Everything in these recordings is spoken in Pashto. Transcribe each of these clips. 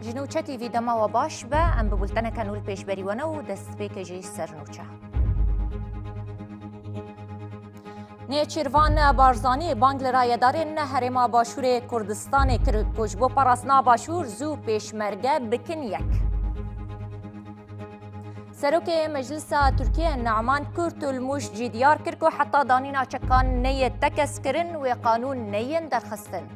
جنوچتی وی دما و باش به ام بولتنه کنول پیش بریونه و دست پیکجی سرنوچه. نیچیروان بارزانی بانگل رایدارین هرما باشور کردستان کرکوش بو پراسنا باشور زو پیشمرگه بکن یک. سروک مجلس ترکیه نعمان کرتولموش جدیار کرد و حتی دانینا چکان نی تکس کرن و قانون نین درخستن.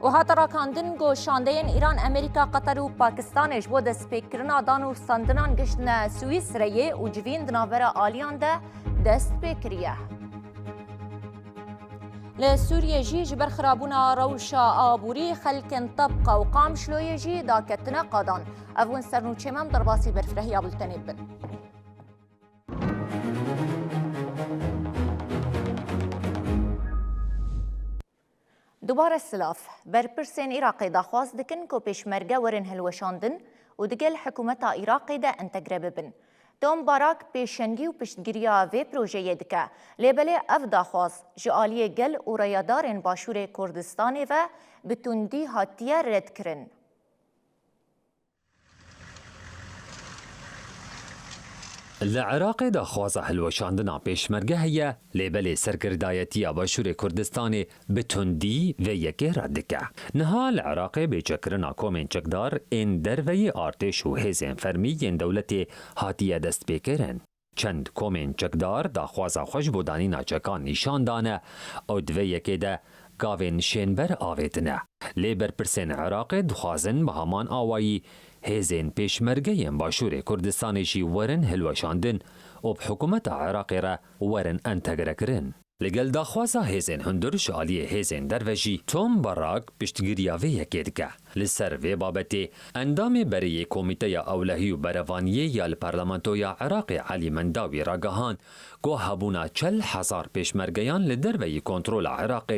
و هات راکاندن گو شاندین ایران امریکا قطر و پاکستانش بود سپیکرنا دانو ساندنان گشتن سوئیس ریه و جوین دناور آلیان ده دست بکریه. لسوريا جي جبر خرابونا روشا آبوري خلكن طبقة وقام شلوية جي داكتنا قادان أفون سرنو چمم درباسي برفرهي آبلتنيب بن. دوباره السلاف برپرسين عراقي دا خواست دكن كو پیشمرگه ورن هلوشاندن و دگل حكومتا عراقي دا انتگره ببن. توم باراک پیشنگی و پشتگیریا وی پروژه دکه لیبله اف داخواست جعالی گل و ریادارن باشور کردستان و بتوندی هاتیه رد کرن. العراق داخوازه هلوشاندنا پیشمرگه هیا لیبل سرکردایتی باشور کردستان بتوندی و یکی ردکه. نها العراق بیچکرنا کومین چکدار این دروی آرتش و هزین فرمی این دولت هاتیه دست بکرن. چند کومین چکدار داخوازه خوش بودانی ناچکان نشان دانه او دوی یکی ده گاوین شنبر آویتنه. لیبر پرسین عراق دخوازن به همان آوایی هزین پیشمرگه باشور کردستانشی ورن هلوشاندن و حکومت عراق را ورن انتگره کرن. لگل داخوازا هزین هندر شالی هزین دروژی توم باراک پشتگیریا وی یکیدگه. لسر وی بابتی اندام بری کمیته اولهی و بروانیه یا الپارلمانتویا عراق علی منداوی راگهان گو هبونا 40,000 پیشمرگیان لدروی کنترول عراق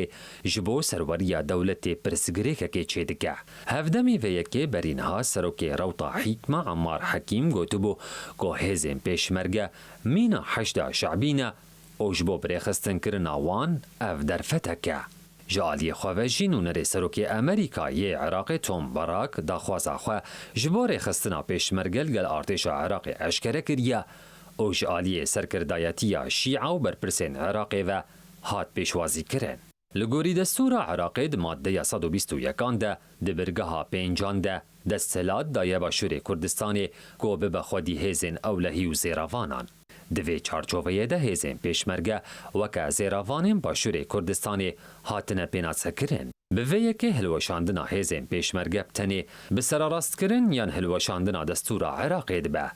جبو سروریا دولت پرسگریکه که چیدگه. هفدمی وی یکی برینها سروک روطا حکمه عمار حکیم گوتبو گو هزین پیشمرگه مینا 8 شعبینه اوجبو برخستن کرنا وان اف در فتکه. جالی خواهجین و نری سروکی امریکایی عراق توم باراک داخوازا خواه جبو رخستنا پیشمرگل گل ارتش عراق اشکره کریه او جالی سرکردایتی شیعه و برپرسین عراق و هات پیشوازی کرن. لگوری دستور عراق د ماده 121 ده دبرگاه پینجان ده دستلات دایه باشور کردستان گو به خودی هزین اولهی و زیروانان. دوی چارچوبه ده هزین پیشمرگه وکه زیروانین باشور کردستان هاتنه پینات کرن. به وی که هلوشاندنا هزین پیشمرگه بتنی بسراراست کرن یان هلوشاندنا دستور عراقی دبه.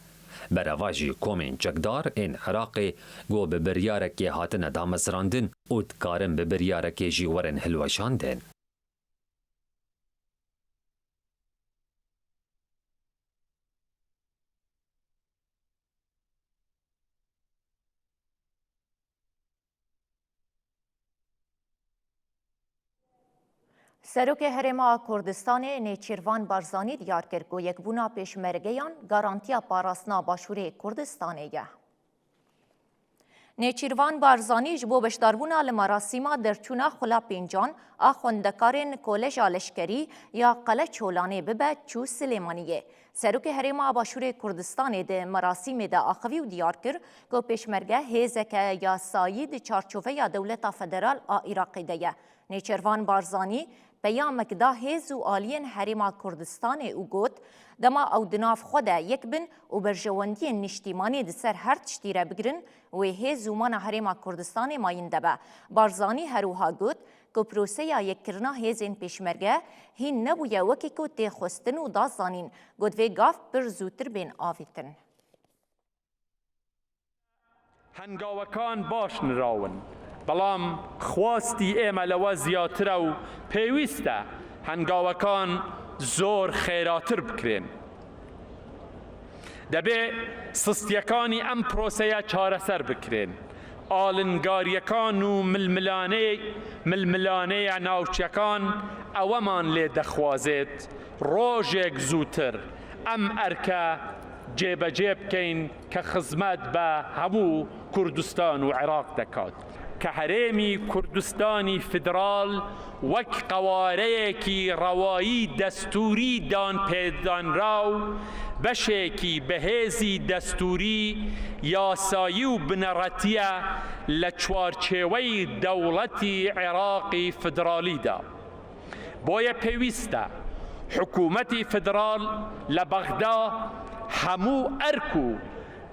برواجی کومین چکدار این عراقی گو به بریارکی هاتنه دامزراندن و دکارن به بریارکی جیورن هلوشاندن. سروک هرما کردستان نیچیروان بارزانی دیار کرد که یک بونا پیشمرگیان گارانتیا پاراسنا باشور کردستانیه. نیچیروان بارزانی جبو بشداربونا لمراسیما درچونا خلا پینجان آخوندکارین کولج آلشکری یا قلعه چولانه ببه چو سلیمانیه. سروک هرما باشور کردستان ده مراسیم ده آخوی و دیار کرد که پیشمرگه هیزک یا ساید چارچوفه یا دولت فدرال عراقی ده. نیچیروان بارزانی پیامک دا هیز و آلین حریما کردستان او گوت دما او دناف خوده یک بن و برجواندی نشتیمانی دسر هر تشتیره بگرن و هیز و مانا حریما کردستان ماین دبه. بارزانی هروها گوت که پروسه یا یک کرنا هیزین پیشمرگه هین نبویه وکی که تی خوستن و دازانین گوت وی گاف پر زودتر بین آویتن. هنگاوکان باش نراون. بلام خواستی ئێمە لەوە زیاترە و پێویستە هەنگاوەکان زۆر خێراتر بکرێن. دەبێ سستیەکانی ئەم پرۆسەیە چارەسەر بکرێن. ئاڵنگاریەکان و ململانەیە ناوچەکان ئەوەمان لێ دەخوازێت ڕۆژێک زووتر ئەم ئەرکە جێبەجێ بکەین کە خزمەت بە هەموو کوردستان و عێراق دەکات. کە هەرێمی کوردستانی فدرال وەک قوارەیەکی ڕەوایی دەستوری پێدانراو بەشێکی بەهێزی دەستوری یاسایی و بنەڕەتیە لە چوارچێوەی دەوڵەتی عێراقی فدرالیدا. بۆیە پێویستە حکوومەتی فدرال لە بەغدا هەموو ئەرک و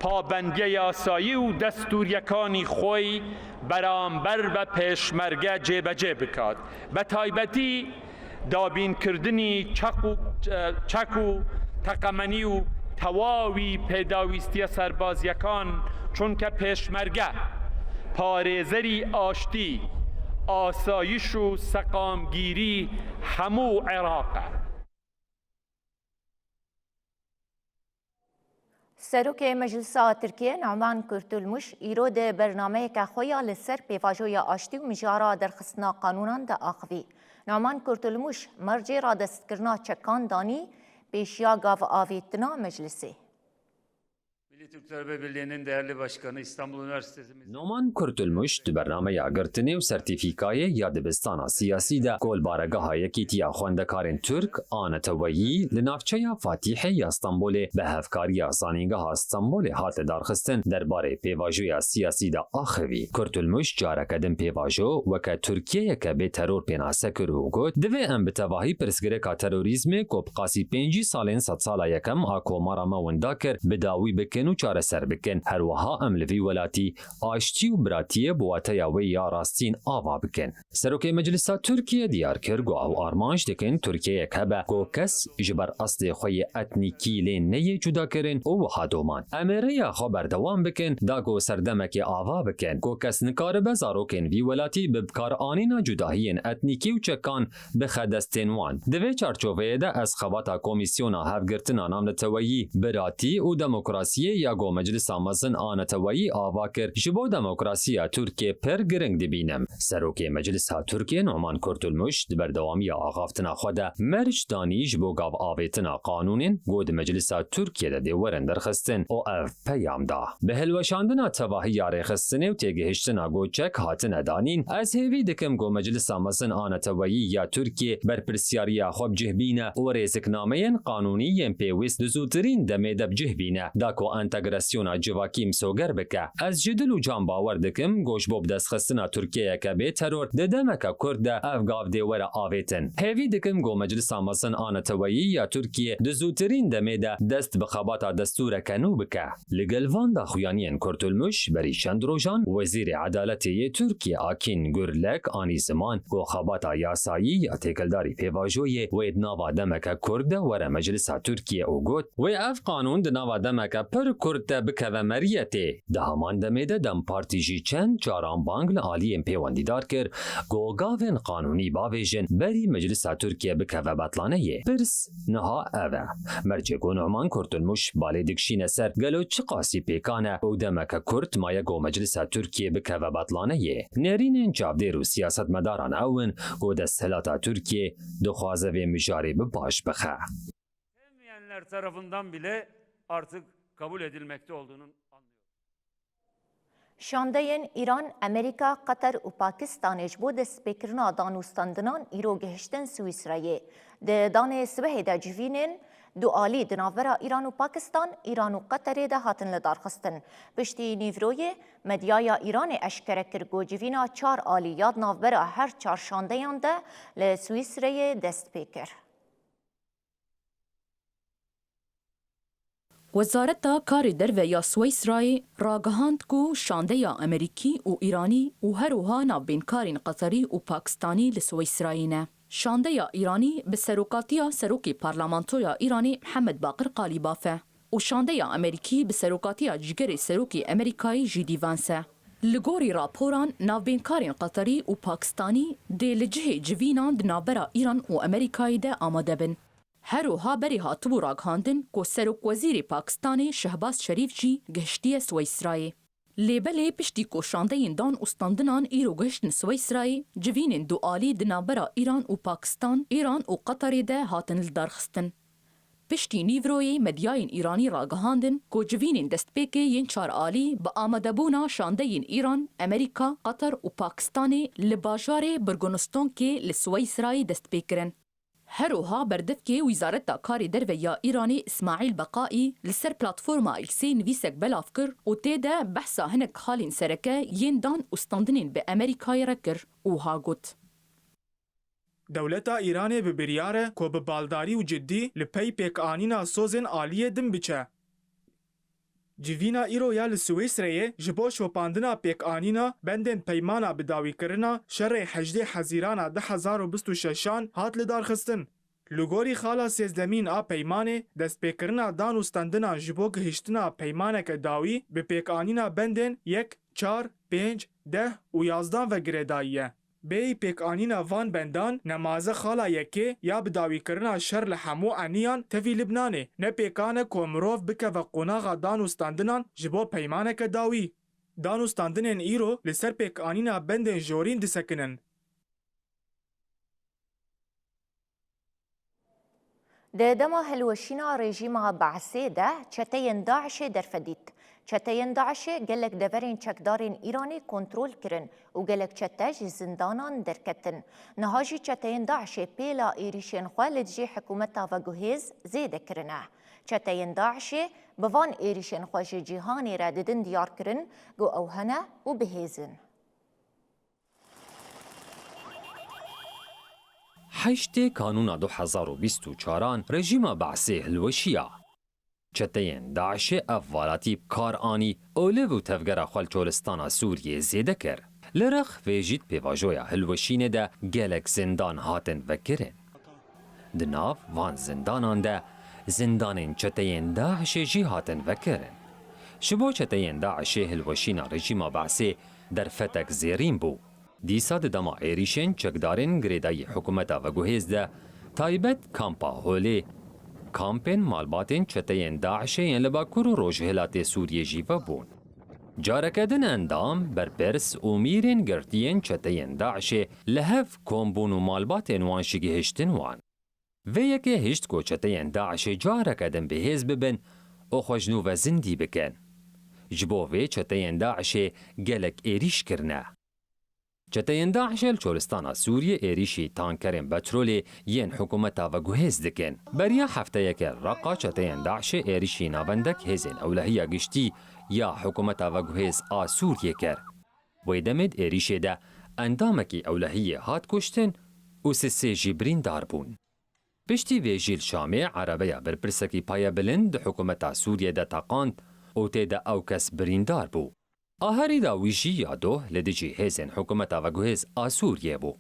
پابەندیە یاسایی و دەستوریەکانی خۆی بەرامبەر بە پێشمەرگە جێبەجێ بکات، بە تایبەتی دابینکردنی چەک و تەقەمەنی و تەواوی پێداویستیە سەربازیەکان، چونکە پێشمەرگە پارێزەری ئاشتی، ئاسایش و سەقامگیری هەموو عێراقە. سروک مجلس ترکیه نعمان کرتولموش ایرو ده برنامه که خویا لسر پیواجوی آشتی و مجارا درخستنا قانونان ده آخوی. نعمان کرتولموش مرجع را دست کرنا چکان دانی پیشیا گاو آویتنا مجلسی. Milli Türk Talebe Birliği'nin değerli başkanı İstanbul Üniversitesi'miz. نومان کرتلموش di bernameya girtinê û sertîfîkayê ya dibistana siyasî de kolbaregeha Yekîtiya Xwendekarên Türk a Neteweyî li navçeya Fatîhê ya Stenbolê bi hevkariya Zanîngeha Stenbolê hate darxistin derbarê pêvajoya siyasî de axivî. Kurtulmuş careke din pêvajo weke Tirkiyeyeke bê teror pênase kir û got divê em bi tevahî pirsgirêka terorîzmê ku bi qasî 5 salên sedsala yekem a komara me winda kir bi dawî bikin û çareser bikin. Herwiha em li vî welatî aştî û biratiyê bi wateya wê ya rastîn ava bikin. Serokê Meclisa Tirkiye diyar kir got ew armanc dikin Tirkiyeyek hebe ku kes ji ber eslê xwe yê etnîkî lê neyê cudakirin û wiha doman. Em ê rêya xwe berdewam bikin da ku serdemekê ava bikin ku kes nikaribe zarokên vî welatî bi bikaranîna cudahiyên etnîkî û çekan bixe destên wan. Di vê çarçoveyê de ez xebata Komîsyona Hevgirtina Namneteweyî, Biratî û Demokrasiyê ya got Meclisa mezin a Neteweyî ava kir ji bo demokrasiya Tirkiye pir giring dibînim. Serokê Meclisa Tirkiye Numan Kurtulmuş di berdewamiya axaftina xwe de merc danî ji bo gav avêtina qanûnên got di Meclisa Tirkiye de dê werin derxistin û ev peyam da. Bi hilweşandina tevahiya rêxistinê û têgihiştina gotçek hatine danîn, ez hêvî dikim got Meclisa mezin a Neteweyî ya Tirkiye berpirsiyariya xwe bicih bîne û rêziknameyên qanûnî yên pêwîst di zûtirîn demê de bicih bîne da ku entegrasyona civakî misoger bike. Ez ji dil û can bawer dikim got ji bo bidestxistina Tirkiyeyeke bê teror di demeka Kurd de ev gav dê were avêtin. Hêvî dikim got Meclisa mezin a Neteweyî ya Tirkiye di zûtirîn demê de dest bi xebata destûreke nû bike. Li gel van daxuyaniyên Kurtulmuş berî çend rojan Wezîrê Edaletê yê Tirkiye Akîn Gürlek anî ziman got xebata yasayî ya têkildarî pêvajoyê wê di nava demeke Kurd de were Meclisa Tirkiye û got wê ev qanûn di nava demeke pir Kurd de bikeve meriyetê. Di heman demê de dem partî jî çend caran bang li aliyên pêwendîdar kir got gavên qanûnî bavêjin berî Meclisa Tirkiye bikeve betlaneyê. Pirs niha ev e. Mercê got Numan Kurtulmuş balê dikişîne ser gelo çi qasî pêkan e û demeke Kurd maye got Meclisa Tirkiye bikeve betlaneyê. Nêrînên çavdêr û siyasetmedaran ew in got desthilata Tirkiye dixwaze vê mijarê bi baş bixe. Sevmeyenler tarafından bile artık kabul edilmekte olduğunun anlıyoruz. شاندهین ایران، امریکا، قطر و پاکستان ji bo destpêkirina danûstandinan îro gihiştin Swîsreyê. Di danê sibehê de civînên du alî di navbera İran û Pakistan, İran û Qeterê de hatin li darxistin. Piştî nîvroyê, medyaya İranê eşkere kir got civîna 4 alî ya navbera her 4 şandeyan de li Swîsreyê dest pê kir. وزارتا کاری درویا سوئیسرای راگهاند کو شانده امریکی و ایرانی و هروها نابینکارین قطری و پاکستانی لسوئیسرایینه. شانده ایرانی به سروکاتیا سروکی پارلمانتویا ایرانی محمد باقر قالیبافه و شانده امریکی به سروکاتیا جگر سروکی امریکایی جیدی وانسه. لگوری راپوران نابینکارین قطری و پاکستانی دی لجه جوینان دنابرا ایران و امریکایی ده آماده بن. هروها بری هاتبو راگهاندن کو سروک وزیر پاکستانی شهباز شریف جی گشتی سوئیسرای. لیبلی پشتی کو شاندهین دان استاندنان ایرو گشتن سوئیسرای جوینین دو آلی دنابرا ایران و پاکستان، ایران و قطر ده هاتن لدارخستن. پشتی نیوروی مدیاین ایرانی راگهاندن کو جوینین دستپیکی ین چار آلی با آمدبونا شاندهین ایران، امریکا، قطر و پاکستان لباجار برگونستون که لسویسرای دستپیکرن. هروها بردف که وزارت کاری در یا ایرانی اسماعیل بقایی لسر پلاتفورما ایکسی نویسک بلاف کر و تیده بحثا هنک حالین سرکه ین دان استاندنین به امریکای رکر و ها گوت. دولتا ایران به بریاره کو به بالداری و جدی لپی پیک آنینا سوزن آلیه دم بچه. جوینا ایرو یا لسویسریه جبو شوپاندنا پیک آنینا بندن پیمانا بداوی کرنا شر 18 حزیرانا 2026 هات لدار خستن. لگوری خالا سیزدمین آ پیمانه دست پیکرنا دان استاندنا جبو گهشتنا پیمانک داوی به پیک آنینا بندن 1 4 5 10 و 11 و گریداییه. بی پیک آنینا وان بندان نمازه خالا یکی یا بداوی کرنا شر لحمو انیان تفی لبنانه نه پیکانه کومروف بکه و قناغا دانو ستاندنان جبو پیمانه که داوی. دانو ستاندنن ایرو لسر پیک آنینا بندن جورین دسکنن. د دما هلوشینا رژیما بعثی ده چتین داعش در فدید. چتین داعش گلک دورین چکدارین ایرانی کنترل کرن و گلک چتاج زندانان درکتن. نهاجی چتین داعش پیلا ایریشن خوالد جی حکومتا و گوهیز زیده کرنه. چتین داعش بوان ایریشن خواج جیهانی را ددن دیار کرن گو اوهنه و بهیزن. حشت کانون 2024 رژیم بعثی هلوشیا چتین داعش افوالاتی کار آنی اوله و تفگر خالچولستان سوریه زیده کر. لرخ ویجید پیواجویا هلوشینه ده گلک زندان هاتن وکرن. دناف وان زندانان ده زندان چتین داعش جی هاتن وکرن. شبو چتین داعش هلوشینا رژیم بعثی در فتک زیرین بو. دیسا دما ایریشن چکدارن گریدای حکومتا و گوهیز ده تایبت کامپا هولی کامپین مالباتین چتین داعشین لباکور و روجهلات سوریه جیوه بون. جارکدن اندام بر پرس و میرین گرتین چتین داعش لحف کومبون و مالباتین وانشگی هشتن وان. و یکی هشت کو چتین داعش جارکدن به هیز ببن او خوشنو و زندی بکن. جبو و چتین داعش گلک ایریش کرنه. چتین داعش چولستان سوریه ایریشی تانکرین بترولی ین حکومتا و گوهیز دکن. بریا هفته یک رقا چتین داعش ایریشی ناوندک هزین اولهی گشتی یا حکومتا و گوهیز سوریه کر. ویدمید ایریشی ده اندامکی اولهی هات کشتن و سسی جبرین دار بون. پشتی ویجیل شامی عربیا برپرسکی پایا بلند حکومتا سوریه ده تاقاند و تیده او کس بریندار بو. آهری دا ویجی یا دوه لدیجی هیزن حکومتا و گوهیز سوریه بو.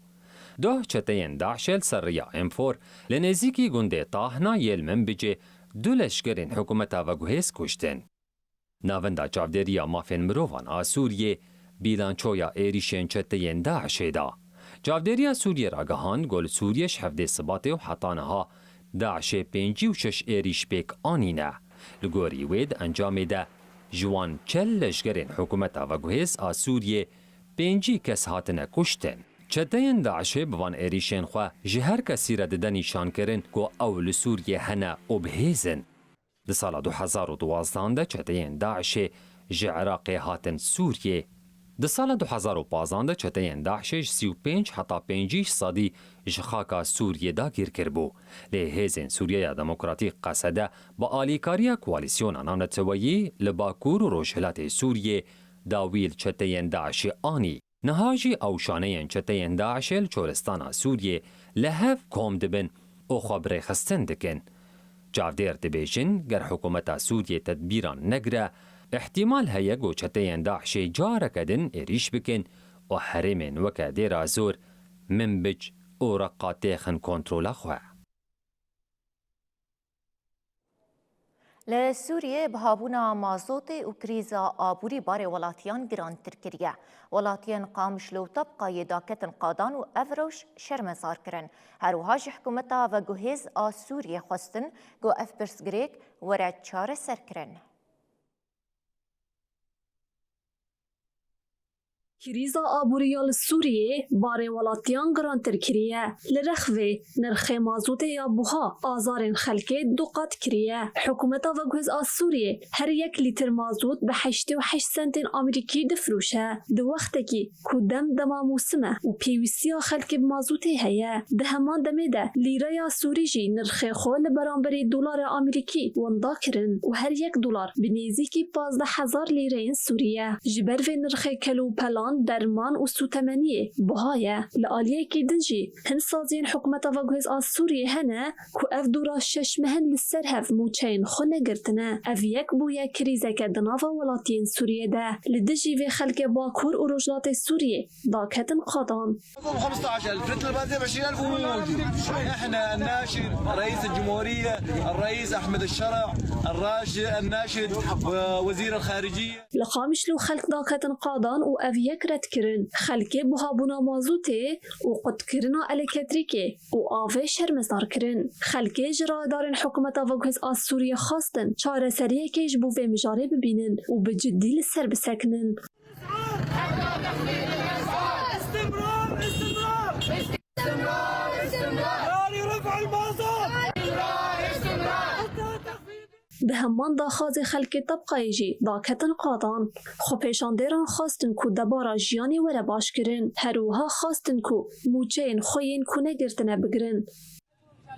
دوه چتین داعشل سریا امفور لنزیکی گنده طاهنا یل من بجه دو لشکرین حکومتا و گوهیز کشتن. ناوندا چاودریا مافین مروان سوریه بیلانچویا ایریشن چتین داعشه دا. چاودریا سوریه راگهان گل سوریش هفده سباته و حطانها داعش 56 ایریش بیک آنینه. لگوری وید انجام ده جوان چل لشگرین حکومتا و گوهیز سوریه 5 کس هاتنه کشتن. چتین داعشه بوان ایریشن خواه جهر کسی را ده نشان کرن گو اول سوریه هنه و بهیزن. ده سال 2012 ده چتین داعشه جعراق هاتن سوریه. ده سال 2015 ده چتین داعشه 35 حتی 5 صدی جخاکا سوریه دا گیر کربو. لهیزن سوریه دموکراتیک قصده با آلیکاریا کوالیسیون نامنتویی لباکور و روشهلات سوریه داویل چتین داعش آنی. نهاجی اوشانه چتین داعش چولستان سوریه لحف کوم دبن او خبر خستن دکن. جاودیر دبیجن گر حکومت سوریه تدبیران نگره احتمال هیا گو چتین داعش جارکدن ایریش بکن و حرمین وکا دیر زور من بج او رقاتیخن کنترول خواه. لسوریه بهابونا مازوت و کریزا آبوری بار ولاتیان گران ترکریه. ولاتیان قامشلو طبقا یداکتن قادان و افروش شرمزار کرن. هروهاج حکومتا و گوهیز سوریه خواستن گو اف برسگریک ورد چار سر کرن. کریزا آبوریا لسوریه باره ولاتیان گرانتر کریه لرخوه نرخ مازوت یا بوها آزارین خلکه دو قط کریه حکومت و گوز آز سوریه هر یک لیتر مازوت به 88 سنت آمریکی دفروشه دو وقتی که کدام دما موسمه و پیوسیا خلک مازوت هیا ده همان دمه ده لیره یا سوری جی نرخ خول برانبری دلار آمریکی وندا کرن و هر یک دلار به نزدیکی 15,000 لیره این سوریه جبر و نرخ کلو پلان درمان و سوتمنیه بهایه لعالیه که دنجی هن سازین حکومت و گوز آز سوریه هنه که اف دورا شش مهن لسر هف موچین خونه گرتنه اف یک بویا کریزه که دناوا ولاتین سوریه ده لدجی و خلق باکور و رجلات سوریه داکتن قادان 15,000 فترة البادية ب 20,000 ومو موجود. احنا الناشر رئيس الجمهورية الرئيس احمد الشرع الناشد ووزير الخارجية لقامش لو خلق داكتن قادان و اف یک رد کرن خلقه بها مازوته و قد کرنا الکتریکه و آوه شرمزار کرن خلقه جرا دارن حکومت و گوز آز سوریه خواستن چاره سریه که جبو و مجاره ببینن و بجدی لسر بسکنن به همان داخاز خلق طبقه جی داکتن قادان خو پیشاندران خواستن کو دبارا جیانی وره باش کرن هروها خواستن کو موچین خوین کو نگرتنه بگرن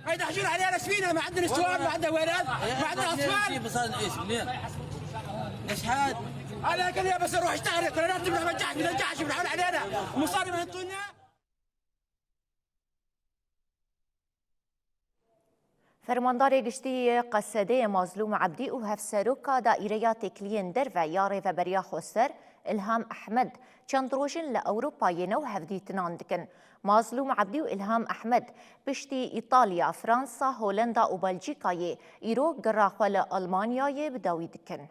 هيدا حجون علينا سفينة ما عندنا نسوان ما عندنا ولاد ما عندنا أطفال بصار إيش منين إيش هاد أنا كذا بس أروح أشتغل كلنا نتبع ما نرجعش بنحاول علينا مصاري ما ينطونا فرماندار گشتی قصده مظلوم عبدی و هفسروکا دائره تکلین در و یاری و بریا خوستر الهام احمد چند روشن لأوروپا نو هفدی تنان دکن مظلوم عبدی و الهام احمد بشتی ایطالیا فرانسا هولندا و بلژیکا ایرو گراخوال آلمانیا بداوی دکن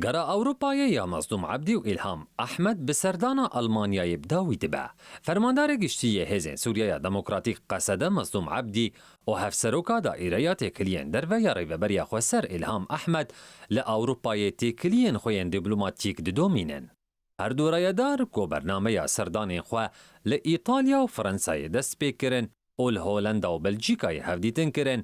گرا أوروبايا يا مظلوم عبدي وإلهام أحمد بسردانا ألمانيا يبداوي دبا فرماندار گشتي هزين سوريا ديمقراطيك قصده مظلوم عبدي وهفسروكا دائريا تكلين درفا ياري وبريا خوسر إلهام أحمد لأوروبايا تكلين خوين دبلوماتيك ددومينن هر دو رایدار کو برنامه سردان خو لإيطاليا وفرنسا دست بكرن اول هولندا وبلجيكا هفديتن كرن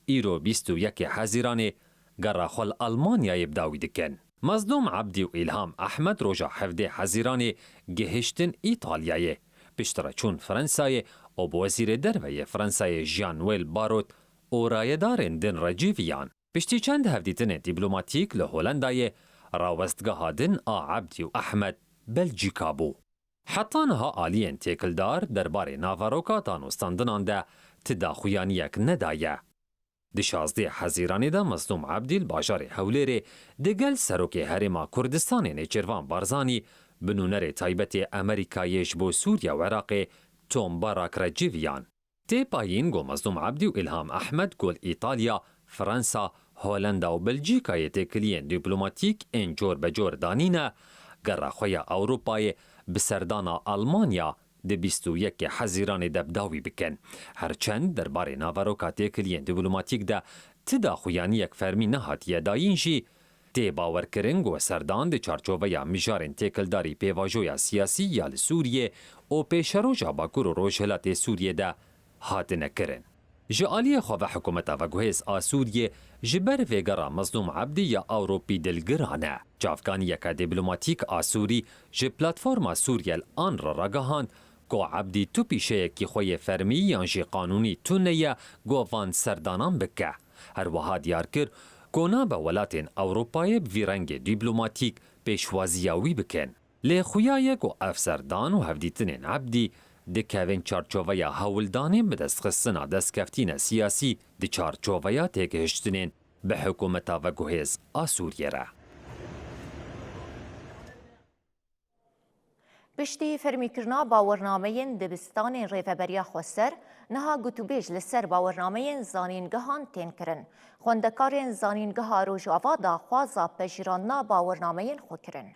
إيرو 21 حزيران گرا خل ألمانيا يبداوي دكن مظلوم عبدي وإلهام أحمد روجا حفده حزيراني جهشتن إيطاليا بشترا چون فرنساي و بوزير دروي فرنساي جان ويل باروت و رايدارن دن رجيفيان بشتي چند هفديتن دبلوماتيك لهولنداي راوستگاه دن عبدي و أحمد بلجيكا بو حتانها آلين تيكلدار دربار نافاروكا تانوستاندنان ده تداخويانيك ندايه دی 16 حزیرانی دا مظلوم عبدی الباجار هولیر دگل سروک هرما کردستان نیچروان بارزانی بنونر تایبت امریکایش بو سوریا و عراق توم باراک رجیویان تی پایین گو مظلوم عبدی و الهام احمد گل ایطالیا فرانسا هولندا و بلژیکا تکلین دیپلماتیک انجور بجور دانینه گراخوی اوروپای بسردانا آلمانیا ده 21 حزیران دبداوی بکن. هرچند درباره ناواروکا تکلین دیپلماتیک ده تداخویانی یک فرمی نهات یداین جی تی باور کرنگ و سردان ده چارچوبه یا مجارن تکلداری پیواجویا سیاسی یا لسوریه و پیشروجا باکور و روشهلات سوریه ده هات نکرن. جعالی خواه حکومت و گوهز آسوریه جبر ویگرا مظلوم عبدی یا اوروپی دلگرانه. جافگانی یک دیپلماتیک آسوری جه پلاتفورما سوریه الان را رگاهاند گو عبدی تو پیشه کی خوی فرمی یانجی قانونی تونه گو وان سردانان بکه. هر وها دیار کر گونا به ولاتین اوروپای بویرنگ دیپلماتیک پیشوازیاوی بکن. لی خویای گو افسردان و هفدیتنین عبدی دی کوین چارچوویا هولدانی به دست خستنا دست کفتین سیاسی دی چارچوویا تکهشتنین به حکومتا و گوهز آسوریه را. بشتی فرمیکرنا باورنامه دبستان ریفبریا خوستر نها گوتوبیج لسر باورنامه زانینگهان تین کرن. خوندکارین زانینگه روژاوا دا خوازا پجرانا باورنامه خو کرن.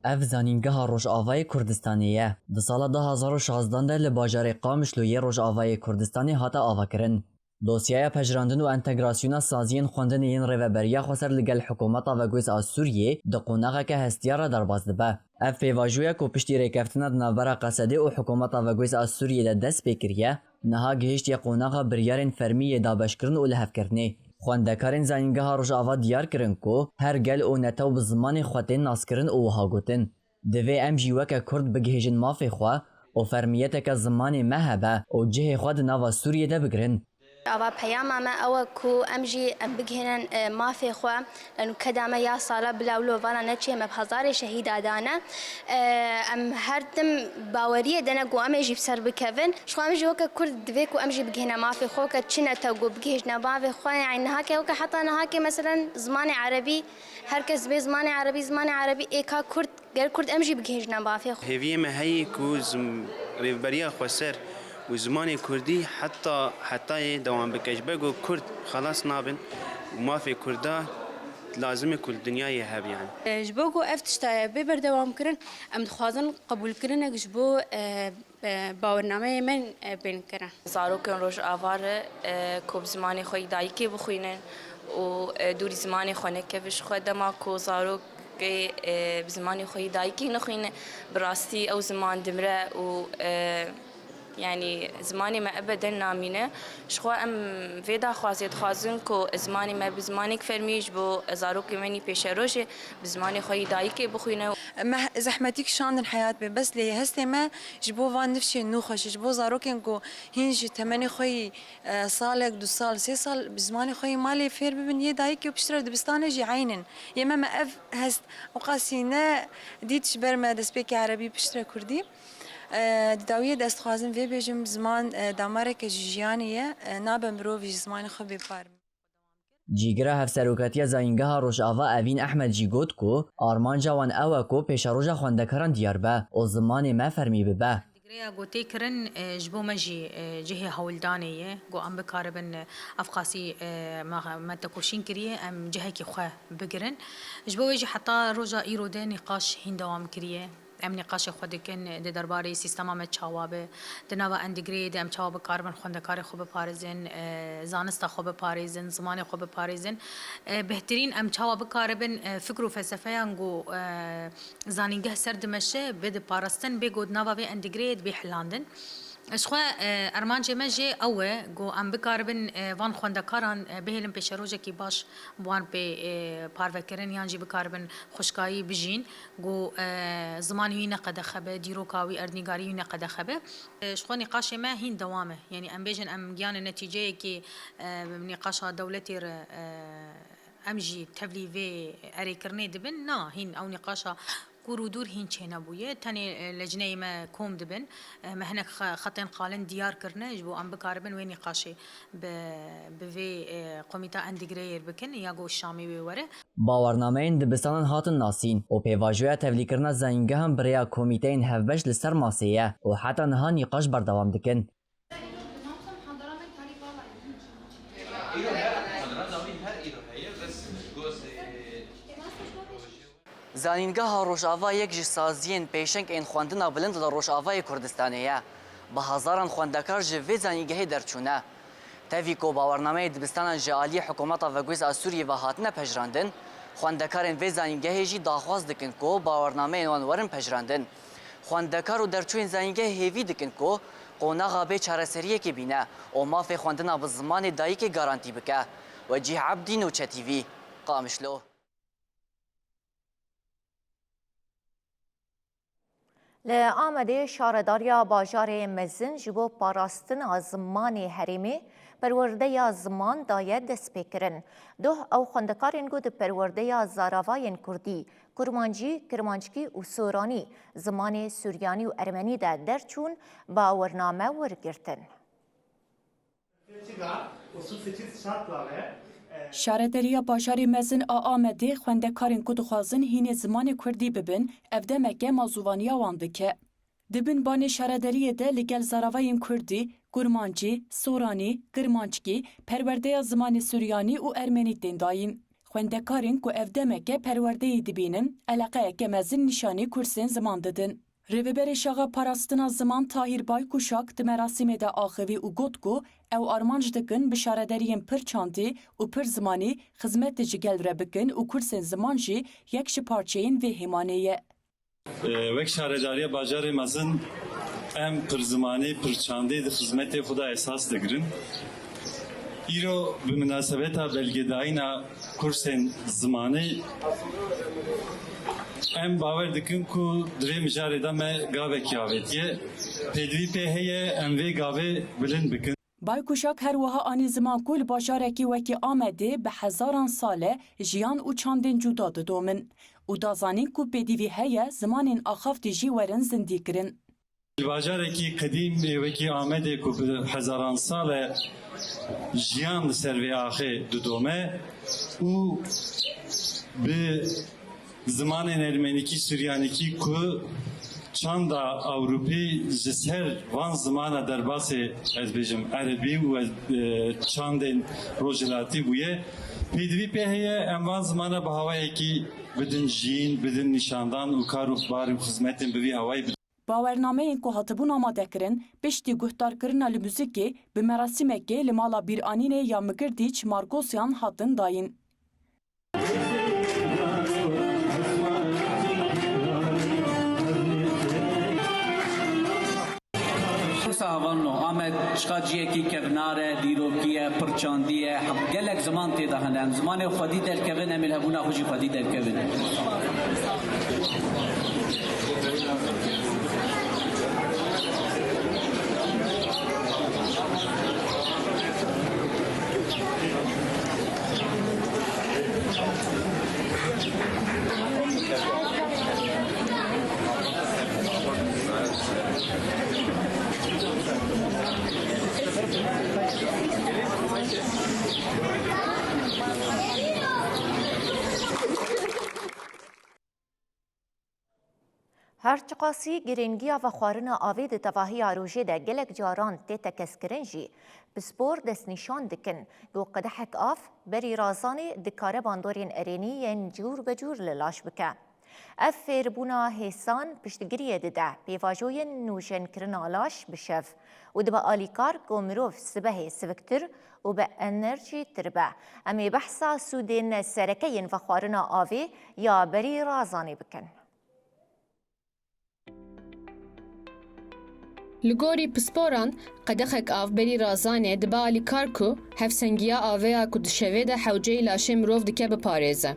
اف زانینگه روژاوای کردستانیه ده سال 2016 ده لباجار قامشلوی روژاوای کردستانی هاتا آوا کرن. دوسیای پجراندن و انتگراسیون سازین خوندن این ریوبریا خسر لگل حکومت و گویز از سوریه ده قوناغه که هستیار در باز دبه. اف پیواجویا کو پشتی ریکفتنا دنابرا قصده و حکومت و گویز از سوریه ده دست بکریه نها گهشت یا قوناغه بریارن فرمی دابشکرن و لحف کرنه. خواندکارین زنینگاه روژاوا دیار کرن کو هر گل او نتاو بزمان خواتین ناسکرن او ها گوتن. دوی ام جیوکه کرد بگهجن مافی خواه و فرمیت که زمان مهبه و جه خود نوا سوریه ده بگرن. أو بياما ما أو كو أمجي أم بجهنا ما في خوا لأنه كدامة يا صالة بلا ولو فانا نتشي ما بهزاري شهيد أدانا أم هردم باورية دنا جو أمجي بسر بكفن شو أمجي وكا كرد دفيك وأمجي بجهنا ما في خوا كتشنا توجو بجهنا ما في خوا يعني هاكي وكا حتى أنا هاكي مثلا زمان عربي هركز بزمان عربي إيكا كرد غير كرد أمجي بجهنا ما في خوا هذه ما هي كوز ريفبريا خسر وزماني كردي حتى دوام بكش بقو كرد خلاص نابن وما في كردا لازم كل الدنيا يهاب يعني جبوكو افتشتا ببر دوام كرن ام دخوازن قبول كرن جبو باورنامه من بين كرن زاروكن روش آوار كوب زماني خوي دايكي بخوينن و دوري زماني خونه كيفش خدما كو زاروك بزماني خوي دايكي نخوينه براستي او زمان دمره و يعني زماني ما أبدا نامينه شخوا أم فيدا خوازيت خوازن كو زماني ما بزمانك فرميش بو زاروكي مني بيشروشي بزماني خوي دايكي بخوينه ما زحمتك شان الحياة بس لي هستي ما جبو فان نفسي نوخش جبو زاروكين كو هنج تمني خوي صالك 2 سال 3 سال بزماني خوي مالي فير ببني دايكي وبشتري دبستانه جي عينن يما ما أف هست وقاسينا ديتش برما دسبيكي عربي بشتري كردي داویه دست خوازم وی بیجم زمان داماره که جیانیه نابم برو وی زمان خوب بپار. جیگره هفسروکاتی زاینگاه روشاوا اوین احمد جیگوت کو آرمان جوان او کو پیش روژا خوندکاران دیار به او زمان ما فرمی ببه. گریا گوتی کرن جبو مجی جهه هولدانیه گو ام بکاربن افقاسی ما تکوشین کریه ام جهه کی خواه بگرن جبو ویجی حتی روژا ایروده نقاش هندوام کریه. ام نقاش خود کن د درباره سیستم ام چاوابه د نو اندگری د ام چاواب کاربن خوندکار خوب پارزن زانست خوب پارزن زمان خوب پارزن بهترین ام چاواب کاربن فکر و فلسفه انگو زانینگه سردمشه بد پارستن بگود نو و اندگری به حلاندن اشخوا ارمان جمجه اوه گو ام بکاربن وان خوندکاران بهلم پیش روزه کی باش بوان به پاروکرن یانجی بکاربن خوشکایی بجین گو زمانی نقد خبه دیروکاوی ارنیگاری نقد خبه اشخوا نقاش ما هین دوامه یعنی ام بیجن ام گیان نتیجه کی نقاش دولتی امجی تبلیغ اری کرنی دبن نه هین او نقاشا ورودور هين چينا بويه تاني لجنه ما كوم دبن ما هناك خطين قالن ديار كرنا جبو ام بكاربن وين نقاشي بفي قوميتا اندگرير بكن ياگو الشامي بوره باورنامه‌ین دبستان هاتن ناسین و پیواجویا تبلیغ کرنا زنگه هم بریا کمیتهین هفبش لسر ماسیه و حتی نها نقاش بردوام دکن. زانینگاه روشاوا یک جسازین پیشنگ این خواندن بلند در روشاوای کردستانیه با هزاران خواندکار جوی زانینگاهی درچونه تاوی کو باورنامه دبستان جالی حکومت و گویز از سوریه و هاتنه پجراندن خواندکارین وی زانینگاهی جی داخواست دکن کو باورنامه وان ورن پجراندن خواندکار و درچوین زانینگاه هیوی دکن کو قوناغا به چارەسەریە کی بینه و مافی خواندنا به زمان دایک گارانتی بکه وجیه عبدی نوچه تیوی قامشلو. لآمده شارداریا باجار مزن جبو پاراستن زمان حریمی پرورده یا زمان داید دست بکرن. او خوندکارین گود پرورده یا زاراوین کردی، کرمانچکی و سورانی زمان سوریانی و ارمنی در درچون با ورنامه ورگرتن. شارداریا باجار مزن آمده خوندکارین گود خوازن هین زمان کردی ببن افده مگه مازوانیا واندکه. دبن بان شارداری ده لگل زاراوین کردی، کرمانچی، سورانی، کرمانچکی، پرورده زمان سوریانی و ارمنی دنداین. خوندکارین کو افده مگه پرورده دبینن علاقه که مزن نشانی کرسین زمان ددن. Rêveberê Şaxa Parastina Ziman Tahîr Baykuşak di merasimê de axivî û got ku ew armanc dikin bi şarederiyên pir çandî û pir zimanî xizmetê ji gel re bikin û kursên ziman jî yek ji parçeyên vê hêmanê ye. Wek şaredariya bajarê mezin em pir zimanî pir çandê di xizmetê xwe de esas digirin. Îro bi münasebeta belgedayîna kursên zimanî em bawer dikin ku dirê mijarê de me gavekî avêtiye. Pêdivî pê heye em vê gavê bilind bikin. Baykuşak her wiha anî ziman ku li bajarekî wekî Amedê bi hezaran sale jiyan û çandên cuda didomin. û dazanîn ku pêdivî heye zimanên axaftî jî werin zindî kirin. Bajarekî qedîm wekî Amedê ku bi hezaran sale jiyan li ser vê axê didome û bi zimanên ermenîkî Suryanîkî ku çanda Ewropî ji ser van zimana derbasê ez bêjim erebî û çandên rojhilatî bûye pêdivî pê heye em van zimana bi hawayekî bidin jîn, bidin nîşandan û kar û bar û xizmetên bi vî hawayê bidin. Bawernameyên ku hatibûn amadekirin piştî guhdarkirina li muzîkê bi merasimekê li mala Bîranînê ya Migirdî Çimargosyan hatin dayîn. Havanlo Ahmet şkaciyekî kevnare dîrokiye pirçandiye gelek zaman tê de hene em zimanê xwedî derkevin em ê hebûna xwe jî xwedî derkevin. هرچقاسی گرنگیا و خوارنا آوی د تواهی روژه ده گلک جاران تیتا کسکرین جی بسپور دست نشان دکن گو قدحک آف بری رازانی دکاره باندورین ارینی ین جور بجور للاش بکه. اف فیربونا حسان پشتگریه ده بیواجوین نوشن کرنالاش بشف و دبا آلیکار گومروف سبه سوکتر و به انرژی تربه امی بحثا سودین سرکین و خوارنا آوی یا بری رازانی بکن. لگوری پسپوران قدخک آف بری رازانه دبا آلیکار کو هفسنگیا آویا کو دشوه ده حوجه لاشه مروف دکه بپارێزه.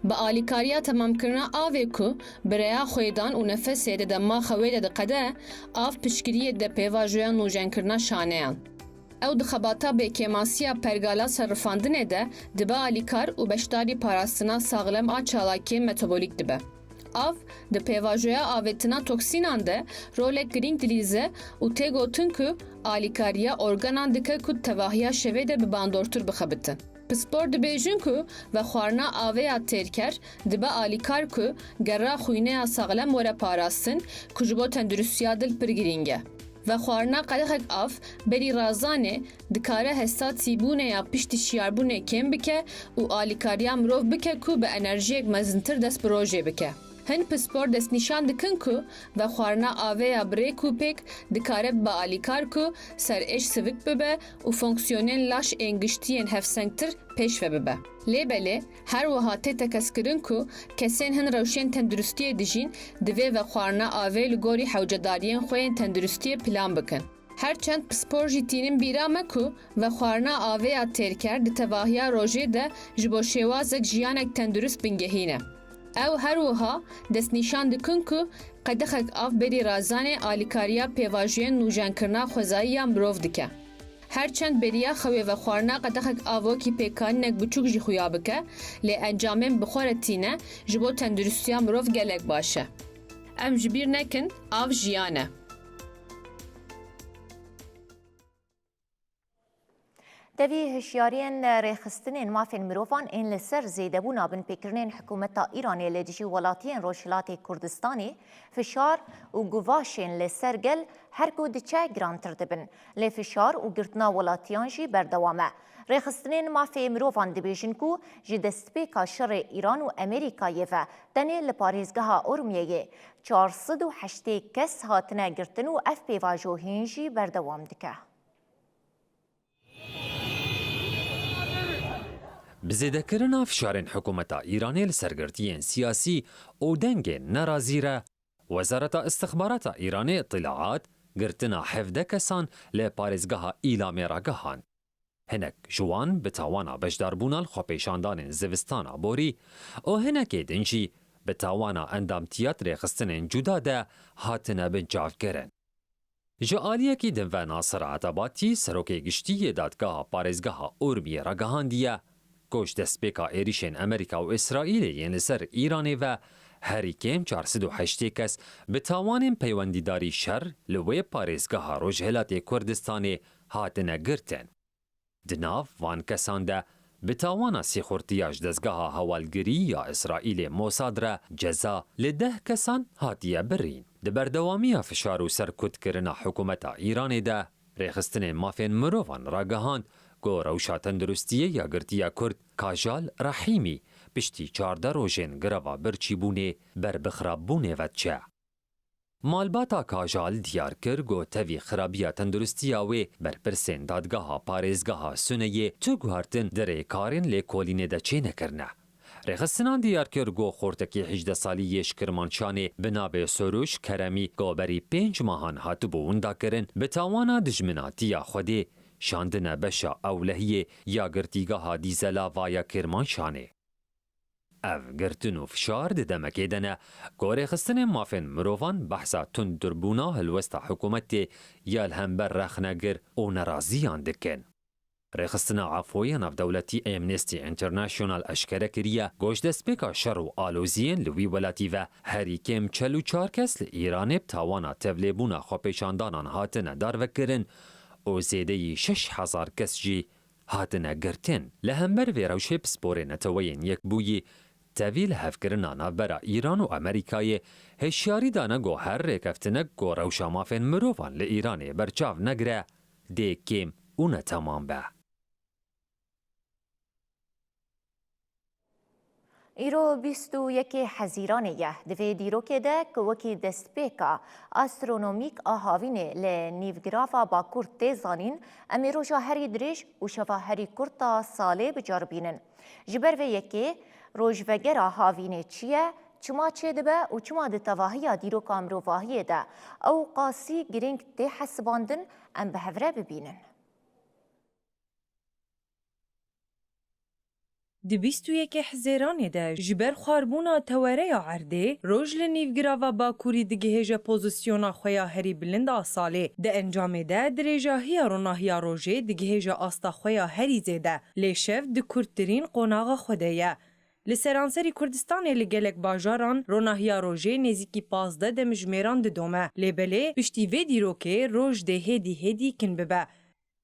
با آلیکاریا تمام کرنا آوی کو بریا خویدان و نفسه ده دما خویده ده قده آف پشکریه ده پیواجویا نوجن کرنا شانهان. او ده خباتا به کماسیا پرگالا صرفاندنه ده دبا آلیکار و بشتاری پاراستنا ساغلم آچالاکی متابولیک دبه. Av, di pêvajoya avêtina toksînan de rolek girîng dilîze û tê gotin ku alîkariya organan dike ku tevahiya şevê de bi bandortir bixebitin. Pispor dibêjin ku vexwarina avêya têrker dibe alîkar ku gera xwîneya saxlem were parastin ku ji bo tenduristiya dil pir girîng e. Vexwarina qedexek av berî razanê dikare hesasîbûnê ya piştî şiyarbûnê kêm bike û alîkariya mirov bike ku bi enerjiyek mezintir dest bi rojê bike. Hin pispor dest nîşan dikin ku vexwarina avêya birêk û pêk dikare bi alîkar ku serêj sivik bibe û fonksiyonên laş ên giştiyên hevsengtir pêş ve bibe. Lêbelê her wiha tê tekeskirin ku kesên hin rewşên tenduristiyê dijîn divê vexwarina avê li gorî hewcedariyên xwe yên tenduristiyê plan bikin. Herçend pispor jî tînin bîra me ku vexwarina avêya têrker di tevahiya rojê de ji bo şêwazek jiyanek tendurist bingehîne. Ew her wiha destnîşan dikin ku qedexek av berî razanê alîkariya pêvajiyên nûjenkirina xwezayiya mirov dike. Herçend beriya xewê vexwarina qedexek avokî pêkanînek biçûk jî xuya bike, lê encamên bixwe re tîne ji bo tenduristiya mirov gelek baş e. Em ji bîr nekin av jiyan e. دوی هشیارین ریخستنین مافین مروفان این لسر زیدبونا بن پیکرنین حکومتا ایرانی لدیجی ولاتین روشلات کردستانی فشار و گواشین لسر گل هر کو دچه گرانتر دبن لی فشار و گرتنا ولاتیان جی بردوامه. ریخستنین مافی مروفان دبیجن کو جی دستپیکا شر ایران و امریکایی و دنی لپاریزگاه ارومیه 408 کس هاتنه گرتن و اف پیواجو هینجی بردوام دکه. بزیدکرنا فشارین حکومتا ایرانی لسرگرتیین سیاسی او دنگین نرازی را وزارت استخبارات ایرانی اطلاعات گرتنا 17 کسان لپارزگاه ایلامی را گهان. هنک جوان بتاوانا بجداربونا الخوپیشاندان زوستانا بوری او هنکی دنجی بتاوانا اندامتیات ریخستنین جدا ده هاتنه بنجاف کرن. جعالیه کی دنو ناصر عطاباتی سروکی گشتی دادگاه پارزگاه اورمی را گهاندیه گوش دستپیکا ایریشن امریکا و اسرائیل یین لسر ایرانی و هریکیم 408 کس به تاوان پیوندیداری شر لوی پارێزگەها ڕۆژهێڵاتی کوردستانی هاتنە گرتن. دناو وان کەسان ده به تاوانا سیخورتیاش دەستگەها هەواڵگری یا ئیسرائیل موساد را جەزا لە 10 کەسان هاتیە برین. دەبەردەوامیە فشار و سەرکوتکردنا حکوومەتە ئیرانی ده ڕێخستنێ مافێن مرۆڤان ڕاگەهاند گۆ ڕەوشا تەندروستیە یاگرتیە کورد کاژال ڕەحیمی پشتی 14 ڕۆژێن گرەوا برچیبوونێ بربخراببوونێڤەت چە. مالباتا کاژال دیار کرد گو تەوی خرابیە تەندروستیە وێ بەرپرسێن دادگەها پارێزگەها سونەیە تو گوهارتن دەرێ کارێن لێ کۆلینێ دەچێ نەکردنە. ڕێخستنان دیار کرد گۆ خۆرتەکی 18 سالی یەش کرمانشانێ بنابێ سۆروش کەرەمی گۆبەری 5 ماهان هاتبوو ونداکردن بە تاوانا دژمناتیە خودێ شاندنە بەشە ئەولەهیە یاگرتیگەها دیزەلاڤایە کرمانشانێ. اف گرتن و فشار ددمکی دنه گوره خستن مافن مروفان بحثا تون دربونا هلوستا حکومتی یا الهمبر رخنگر او نرازیان دکن. رخستنا عفوی ناف دولتی امنستی انترناشونال اشکره کریه گوش دسپیکا شر و آلوزین لوی ولاتی و هریکم 44 کس لإیران بتاوانا تبلیبونا خوپیشاندانان هاتنه دار وکرن او زیده 6000 کس جی هاتنه گرتن. لهمبر ویروشه پسپور نتوین یک بویی تاویل هفکرنا نابرا ایران و امریکای هشیاری دانه گو هر ریکفتنک گو روشا مافن مروفان لإیرانی برچاو نگره دی کم اونه تمام به. ایرو 21 حزیرانیه دوی دیروکه ده که وکی دستپیکا استرونومیک آهاوینه لنیوگرافا با کرد تیزانین امی روژا هری دریش و شفا هری کرتا ساله بجاربینن. جبر و یکی روژوگر آهاوینه چیه؟ چما چه دبه و چما ده تواهی دیروکا امروواهیه ده او قاسی گرینگ ده حسباندن ام بهوره ببینن. دی 21 حزیرانی ده جبر خاربونا توره یا عرده روژ لنیوگراوا باکوری دگهیج پوزیسیونا خویا هری بلند آساله ده انجام ده دریجاهی روناهی روژه دگهیج آستا خویا هری زیده لیشف ده کردترین قناغ خوده لسرانسری کردستان لگلک باجاران روناهی روژه نزیکی 15 ده مجمیران ده دومه لیبله پشتی وی دیروکه روژ ده هدی کن ببه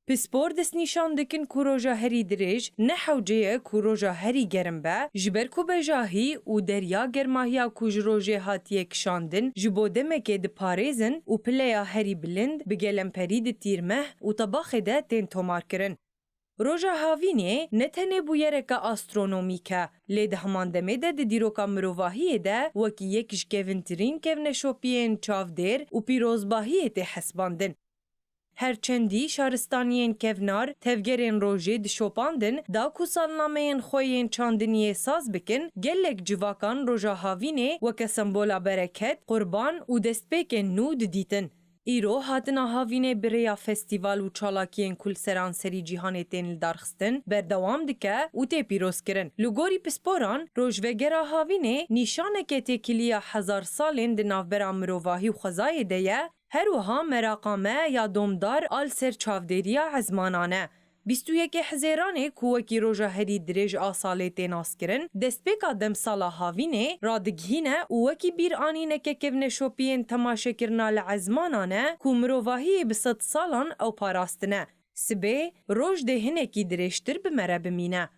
پسپور دست نشان دکن کوروژا هری دریج نه حوجه کوروژا هری گرم به جبر کو بجاهی و دریا گرماهیا کوج روژه هاتیه کشاندن جبو دمکه ده پاریزن و پلیا هری بلند بگلم پرید تیرمه و طباخ ده تین تومار کرن. روژا هاوینه نتنه بویرکا آسترونومیکه لید هماندمه ده دیروکا مروواهیه ده وکی یکش کونترین کون شوپین چاودیر و پیروزباهیه ده حسباندن. هرچندی شارستانیین کونار تفگرین روژه دشوپاندن دا کو سالنامهین خویین چاندنیه ساز بکن گلک جواکان روژا هاوینه وکه سمبولا برکت قربان و دستپیکن نود دیتن. ایرو هاتنا هاوینه بریا فستیوال و چالاکیین کل سرانسری جیهانه تین دارخستن بردوام دکه و تی پیروز کرن. لگوری پسپوران روژوگرا هاوینه نشانه که تکیلیا 1000 سالین دنافبرا مروواهی و خزای دیه هر وها مراقامه یا دومدار آل سر چاودریا عزمانانه. 21 حزیرانه کوکی روژا هری دریج آساله تیناس کرن دستپیک آدم سالا هاوینه رادگهینه وکی بیر آنینه که کون شوپین تماشه کرنا لعزمانانه کو مروواهی بسط سالان او پاراستنه. سبê roj dê hinekî dirêjtir bi me re bimîne.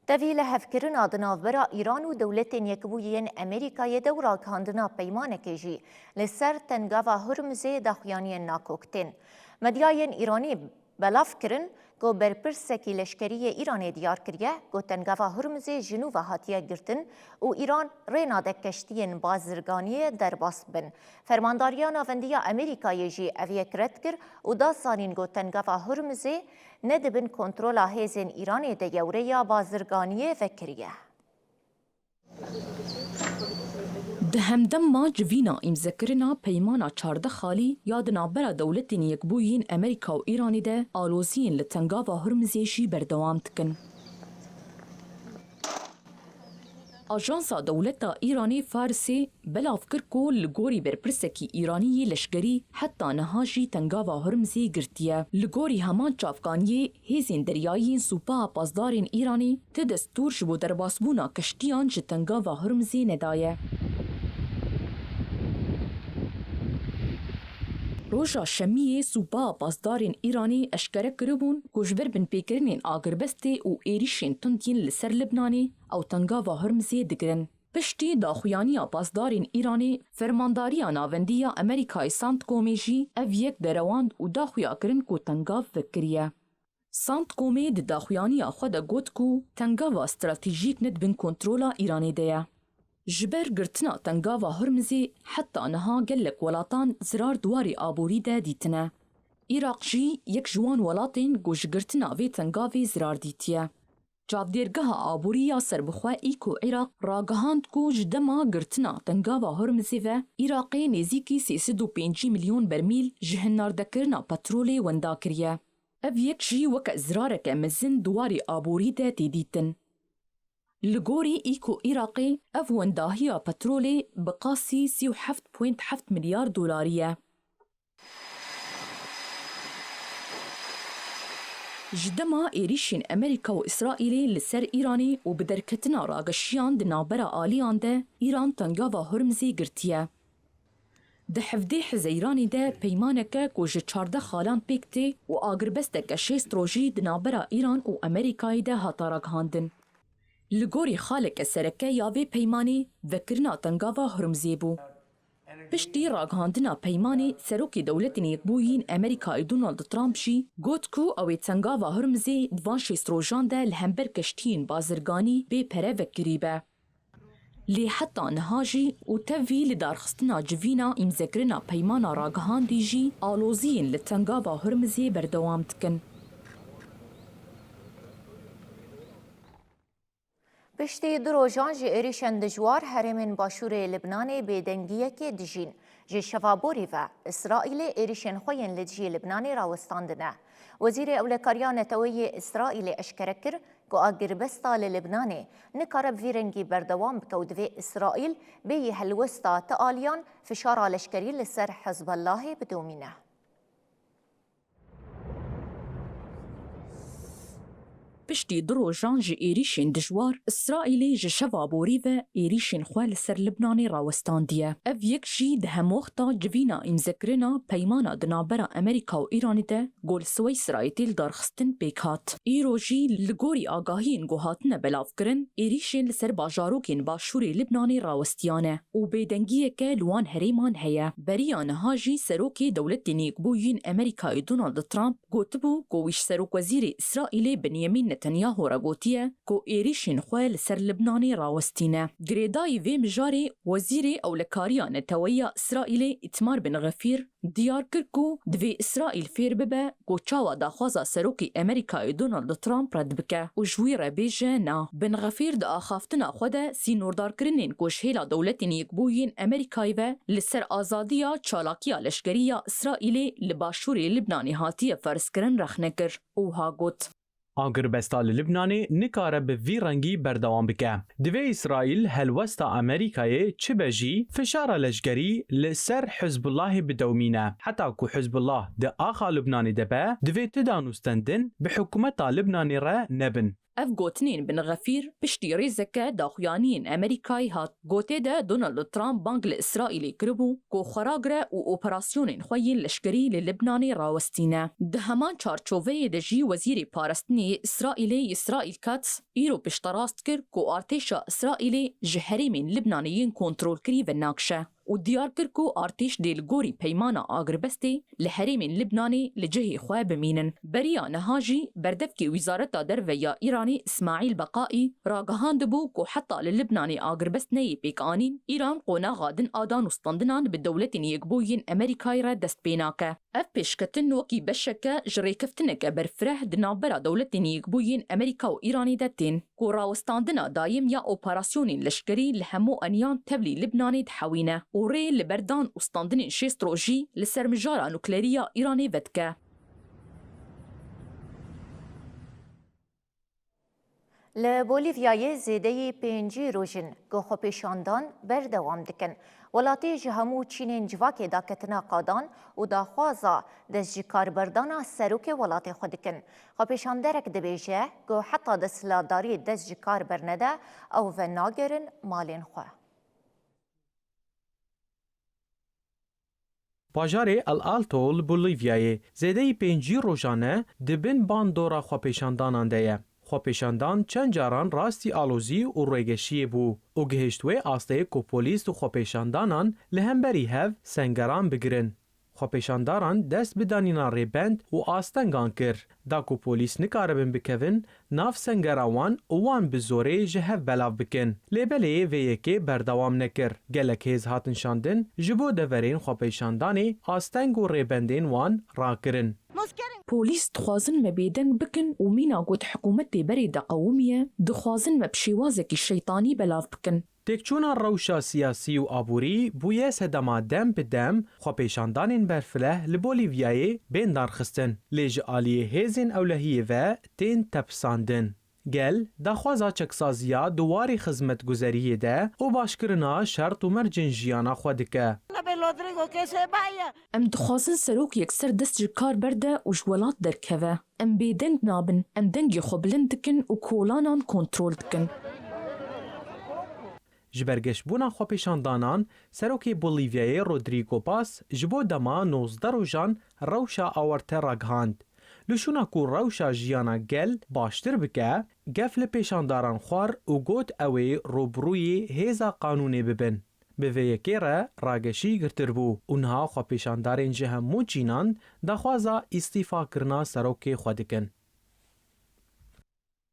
تەوی لە هەفکردنا دناوبەرە ئیران و دەولەتên Yekbûyiyên Amerîkayê de ragihandina peymanekê jî li ser tengava Hormuzê daxuyaniyên nakoktin. Medyayên İranî belav kirin ku berpirsekî leşkeriyê Îranê diyar kiriye ku tengava Hormuzê ji nû ve hatiye girtin û Îran rêna de keştiyên bazirganiyê derbas bin. Fermandariya navendiya Amerîkayê jî ev yek red kir û da zanîn ku tengava Hormuzê nedibin kontrola hêzên Îranê de yewreya bazirganiyê vekiriye. Di hemdema civîna îmzekirina peymana çarde xalî ya di navbera dewletên Yekbûyiyên Amerîka û Îranê de aloziyên li tengava Hormuzê jî berdewam dikin. Ajansa Dewleta Îranê Farsê belav kir ku li gorî berpirsekî Îraniyê leşkerî heta niha jî tengava Hormuzê girtiye. Li gorî heman çavkaniyê hêzên deryayîn Sûpaha Pazdarên Îranê ti destûr ji bo derbasbûna keştiyan ji tengava Hormuzê nedaye. Roja şemiyê Sûpaha Pazdarên Îranê eşkere kiribûn ku ji ber binpêkirinên agirbestê û êrişên tundiyên li ser Libnanê ew tengava Hormuzê digirin. Piştî daxuyaniya Pazdarên Îranê, fermandariya navendiya Amerîkayê Santkomê jî ev yek derewand û daxuya kirin ku tengav vekiriye. Santkomê di daxuyaniya xwe de got ku tengava stratejîk nedibin kontrola Îranê de ye. Ji ber girtina tengava Hormuzê heta niha gelek welatan zirar duwarê aborî de dîtine. Îraq jî yek ji wan welatên ku ji girtina vê tengavê zirar dîtiye. Çavdêrgeha aboriya serbixwe îko Îraq ragihand ku ji dema girtina tengava Hormuzê ve Îraqê nêzîkî 305 milyon bermîl ji hinnardekirina petrolê wenda kiriye. Ev yek jî weke zirareke mezin duwarê aborî de tê dîtin. Li gorî îko Îraqê ev wendahiya petrolê bi qasî 37.7 milyar dolarî ye. Ji dema êrişên Amerîka û İsraîlê li ser Îranê û bi derketina rageşiyan di navbera aliyan de Îran tengava Hormuzê girtiye. Di hevdê Hezeyranê de peymaneke ku ji 14 xalan pêk tê û agirbesteke 6 rojî di navbera Îran û Amerîkayê de hata ragihandin. Li gorî xaleke sereke ya vê peymanê vekirina tengava Hormuzê bû. Piştî ragihandina peymanê serokê dewletên Yekbûyiyên Amerîkayê Donald Trump jî got ku ew ê tengava Hormuzê di van 6 rojan de li hember keştiyên bazirganî bê pere vekirîbe. Lê heta niha jî û tevî li darxistina civîna îmzekirina peymana ragihandî jî aloziyên li tengava Hormuzê berdewam dikin. Piştî du rojan ji êrişên dijwar herêmên Başûrê Libnanê bêdengiyekê dijîn. Ji şevaborî ve İsraîlê êrişên xwe yên li dijî Libnanê rawestandine. Wezîrê Ewlekariya Neteweyê İsraîlê eşkere kir ku agirbesta li Libnanê nikare bi vî rengî berdewam bike û divê İsraîl bêyî helwesta ti aliyan fişara leşkerî li ser Hezbollahê bidomîne. Piştî du rojan ji êrişên dijwar, İsraîlê ji şevaborî ve êrişên xwe li ser Libnanê rawestandiye. Ev yek jî di hemwexta civîna îmzekirina peymana di navbera Amerîka û Îranê de got li Swêsrayê têl darxistin pêk hat. Îro jî li gorî agahiyên ku hatine belavkirin, êrişên li ser bajarokên Başûrê Libnanê rawestiyane û bêdengiyeke li wan herêman heye. Beriya niha jî serokê dewletên Yekbûyiyên Amerîkayê Donald Trump gotibû ku wîşserokwezîrê İsraîlê Benyamin Netanyahu ra gotiye ku êrişên xwe li ser Libnanê rawestîne. Girêdayî vê mijarê Wezîrê Ewlekariya Neteweya İsraîlê İtmar bin Gvir diyar kir ku divê İsraîl fêr bibe ku çawa daxwaza serokê Amerîkayê Donald Trump red bike û ji wî re bêje na. Bin Gvir di axaftina xwe de sînordarkirinên ku ji hêla dewletên Yekbûyiyên Amerîkayê ve li ser azadiya çalakiya leşkeriya İsraîlê li Başûrê Libnanê hatiye ferzkirin rexne kir û ha got. آگربستا لبنانی نکاره به وی رنگی بردوام بکه. دوی اسرائیل هلوستا امریکای چه بجی فشار لشگری لسر حزب الله بدومینه. حتی که حزب الله ده آخا لبنانی دبه دوی تدانوستندن به حکومت لبنانی را نبن. اف گوتنین بن غفیر پشتی ریزکه داخویانین امریکای هات گوته ده دونالد ترامپ بانگ لإسرائیلی کربو کو خراگره و اپراسیونین خویین لشکری للبنانی راوستینه. ده همان چارچووه ده جی وزیری پارستنی اسرائیل کاتس ایرو پشتراست کر کو ارتشا اسرائیلی جهریمین لبنانیین کنترول کری و ناکشه. و دیار کر کو ارتش دیلگوری پیمانا آگربستی لحریمین لبنانی لجهی خواه بمینن. بریا نهاجی بردفکی وزارت درویا ایرانی اسماعیل بقائی راگهاند بو کو حتی للبنانی آگربست نی بیکانین ایران قونا غادن آدان استندنان بدولتین یکبوین امریکای را دست بیناکه. اف پیشکتن وکی بشکه جریکفتنک برفره دنابرا دولتین یکبوین امریکا و ایرانی دتین. کو راوستاندنا دایم یا اپراسیونین لشکری لهمو انیان تبلی لبنانی دحوینه. و ری لبردان استاندنین شیستروجی لسرمجارا نوکلریا ایرانی ودکه. لبولیویای زیده 5 روژن گوخو پیشاندان بردوام دکن. ولاتی جهمو چینین جواک دا کتنا قادان و دا خوازا دست جکار بردانا سروک ولاتی خودکن. خو پیشاندرک دبیجه گو حتی دستلاداری دست جکار برنده او و ناگرن مالین خواه. باجار الالتو لبولیویای زیده 5 روزانه دبن باندورا خواپیشاندانان دیه. خواپیشاندان چند جاران راستی آلوزی و رویگشی بو و گهشتوی آسته کو پولیس و خواپیشاندانان لهمبری هف سنگران بگرن. خواپیشانداران دست بدانینا ریبند و آستنگان کر. دا کو پولیس نکاربن بکوین ناف سنگراوان وان بزوره جهف بلاف بکن. لیبلی ویکی بردوام نکر. گلک هیز هاتن شاندن جبو دورین خواپیشاندانی آستنگ و ریبندین وان را کرن. پولیس دخوازن مبیدن بکن و مینا گود حکومت بری دا قومیه دخوازن مبشیوازکی شیطانی بلاف بکن. تکچونا روشا سیاسی و آبوری بویه سدما دم به دم خواپیشاندانین برفله لبولیویای بین دارخستن. لیج آلیه هیزین اولهیه و تین تپساندن. گل دخوازا چکسازیا دواری خدمت گذریه ده و باشکرنا شرط و مرجن جیانا خودکه. ام دخوازن سروک یکسر دست جکار برده و جولات درکوه. ام بیدنگ نابن. ام دنگی خوبلن دکن و کولانان کنترول دکن. جبرگش بونا خواپیشاندانان سروک بولیویای رودریگو پاس جبو دما 19 روزان روشا آورته راگهاند. لشونا کو روشا جیانا گل باشتر بکه گفل پیشانداران خوار و گوت اوی روبروی هیزا قانونی ببن. به ویکی را راگشی گرتر بو. اونها خواپیشاندارین جهمو چینان دخوازا استیفا کرنا سروک خودکن.